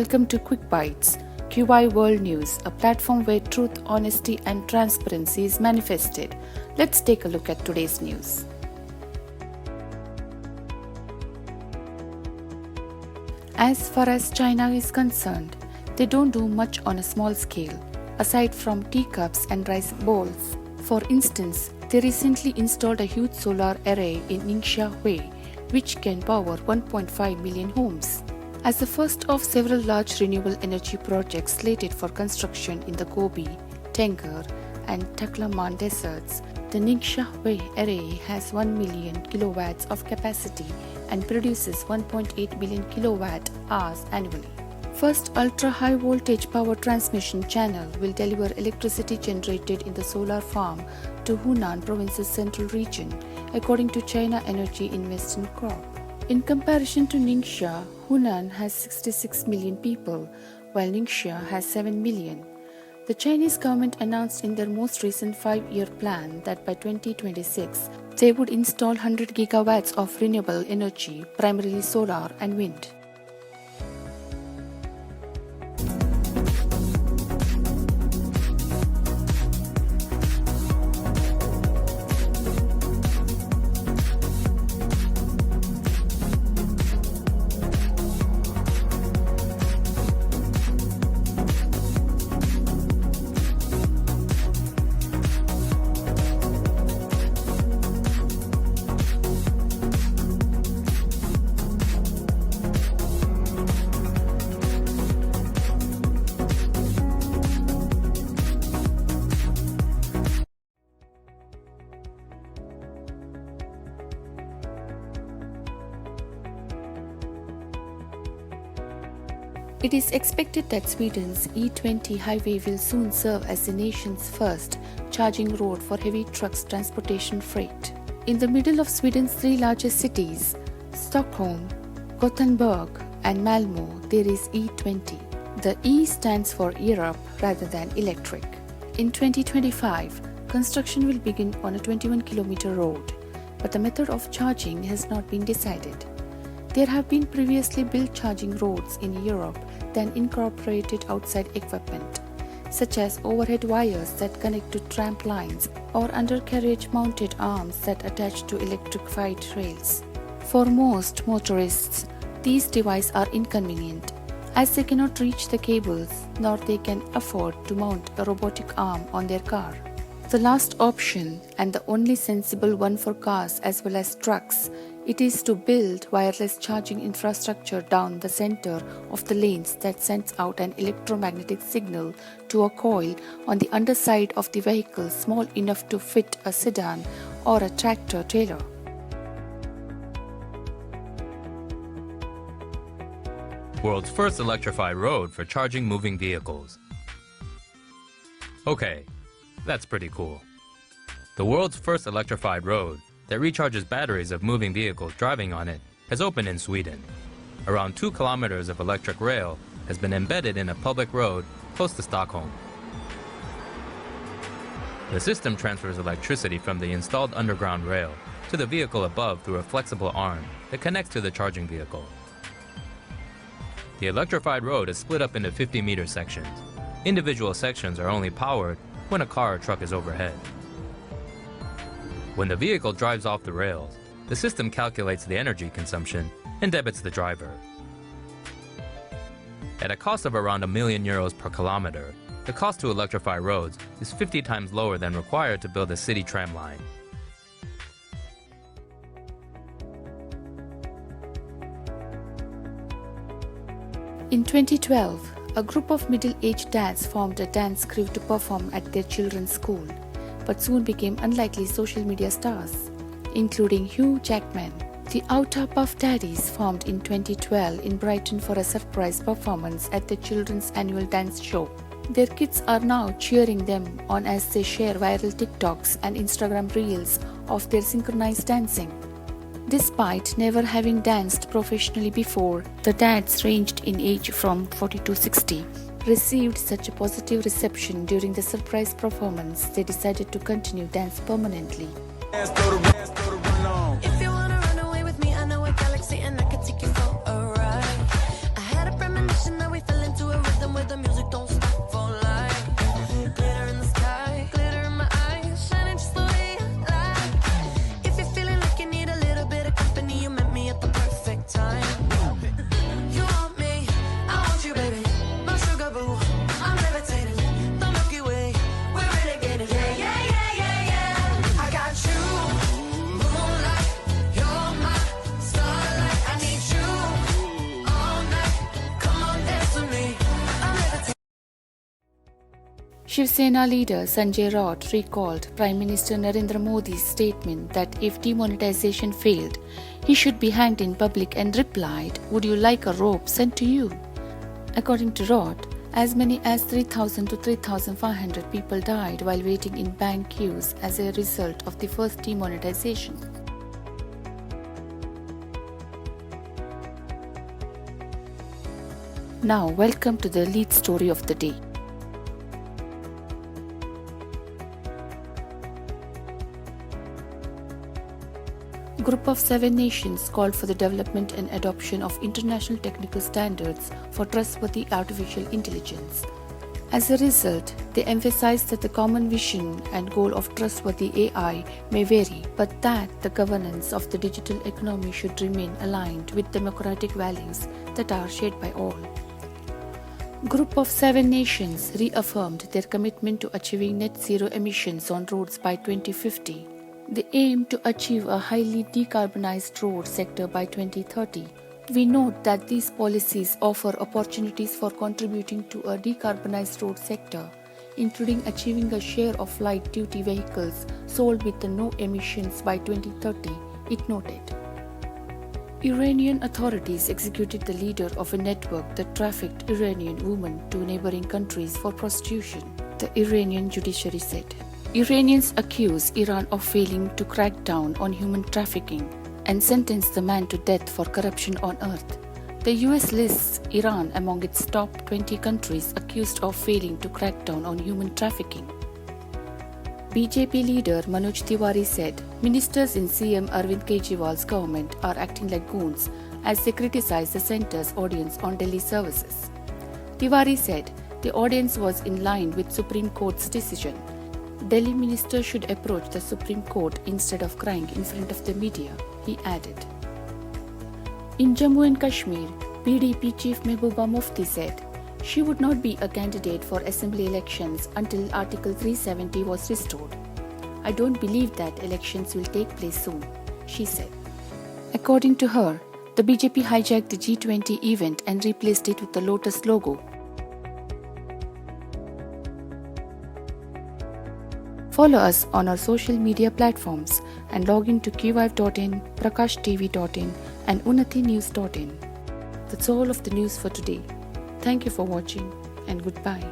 Welcome to Quick Bytes, Qvive World News, a platform where truth, honesty, and transparency is manifested. Let's take a look at today's news. As far as China is concerned, they don't do much on a small scale, aside from teacups and rice bowls. For instance, they recently installed a huge solar array in Ningxia, which can power 1.5 million homes. As the first of several large renewable energy projects slated for construction in the Gobi, Tengger, and Taklaman deserts, the Ningxia array has 1 million kilowatts of capacity and produces 1.8 billion kilowatt hours annually. First ultra-high voltage power transmission channel will deliver electricity generated in the solar farm to Hunan province's central region, according to China Energy Investment Corp. In comparison to Ningxia, Hunan has 66 million people, while Ningxia has 7 million. The Chinese government announced in their most recent 5-year plan that by 2026, they would install 100 gigawatts of renewable energy, primarily solar and wind. It is expected that Sweden's E20 highway will soon serve as the nation's first charging road for heavy trucks transportation freight. In the middle of Sweden's 3 largest cities, Stockholm, Gothenburg, and Malmö, there is E20. The E stands for Europe rather than electric. In 2025, construction will begin on a 21-kilometer road, but the method of charging has not been decided. There have been previously built charging roads in Europe that incorporated outside equipment, such as overhead wires that connect to tram lines or undercarriage-mounted arms that attach to electrified rails. For most motorists, these devices are inconvenient, as they cannot reach the cables nor they can afford to mount a robotic arm on their car. The last option, and the only sensible one for cars as well as trucks, it is to build wireless charging infrastructure down the center of the lanes that sends out an electromagnetic signal to a coil on the underside of the vehicle small enough to fit a sedan or a tractor-trailer. World's first electrified road for charging moving vehicles. Okay, that's pretty cool. The world's first electrified road that recharges batteries of moving vehicles driving on it has opened in Sweden. Around 2 kilometers of electric rail has been embedded in a public road close to Stockholm. The system transfers electricity from the installed underground rail to the vehicle above through a flexible arm that connects to the charging vehicle. The electrified road is split up into 50-meter sections. Individual sections are only powered when a car or truck is overhead. When the vehicle drives off the rails, the system calculates the energy consumption and debits the driver. At a cost of around €1 million per kilometer, the cost to electrify roads is 50 times lower than required to build a city tram line. In 2012, a group of middle-aged dads formed a dance crew to perform at their children's school, but soon became unlikely social media stars, including Hugh Jackman. The Outer Puff Daddies formed in 2012 in Brighton for a surprise performance at the children's annual dance show. Their kids are now cheering them on as they share viral TikToks and Instagram reels of their synchronized dancing. Despite never having danced professionally before, the dads ranged in age from 40 to 60. Received such a positive reception during the surprise performance, they decided to continue dance permanently. If you wanna run away with me, I know a galaxy and I could take you for a ride. I had a premonition that we fell Shiv Sena leader Sanjay Raut recalled Prime Minister Narendra Modi's statement that if demonetization failed, he should be hanged in public and replied, "Would you like a rope sent to you?" According to Raut, as many as 3,000 to 3,500 people died while waiting in bank queues as a result of the first demonetization. Now, welcome to the lead story of the day. A group of 7 nations called for the development and adoption of international technical standards for trustworthy artificial intelligence. As a result, they emphasized that the common vision and goal of trustworthy AI may vary, but that the governance of the digital economy should remain aligned with democratic values that are shared by all. Group of 7 nations reaffirmed their commitment to achieving net zero emissions on roads by 2050. They aim to achieve a highly decarbonized road sector by 2030. We note that these policies offer opportunities for contributing to a decarbonized road sector, including achieving a share of light-duty vehicles sold with no emissions by 2030, it noted. Iranian authorities executed the leader of a network that trafficked Iranian women to neighboring countries for prostitution, the Iranian judiciary said. Iranians accuse Iran of failing to crack down on human trafficking and sentenced the man to death for corruption on earth. The US lists Iran among its top 20 countries accused of failing to crack down on human trafficking. BJP leader Manoj Tiwari said ministers in CM Arvind Kejriwal's government are acting like goons as they criticize the centre's audience on Delhi services. Tiwari said the audience was in line with Supreme Court's decision. Delhi ministers should approach the Supreme Court instead of crying in front of the media, he added. In Jammu and Kashmir, PDP Chief Mehbooba Mufti said she would not be a candidate for assembly elections until Article 370 was restored. I don't believe that elections will take place soon, she said. According to her, the BJP hijacked the G20 event and replaced it with the Lotus logo. Follow us on our social media platforms and log in to Qvive.in, prakashtv.in and unnatinews.in. That's all of the news for today. Thank you for watching and goodbye.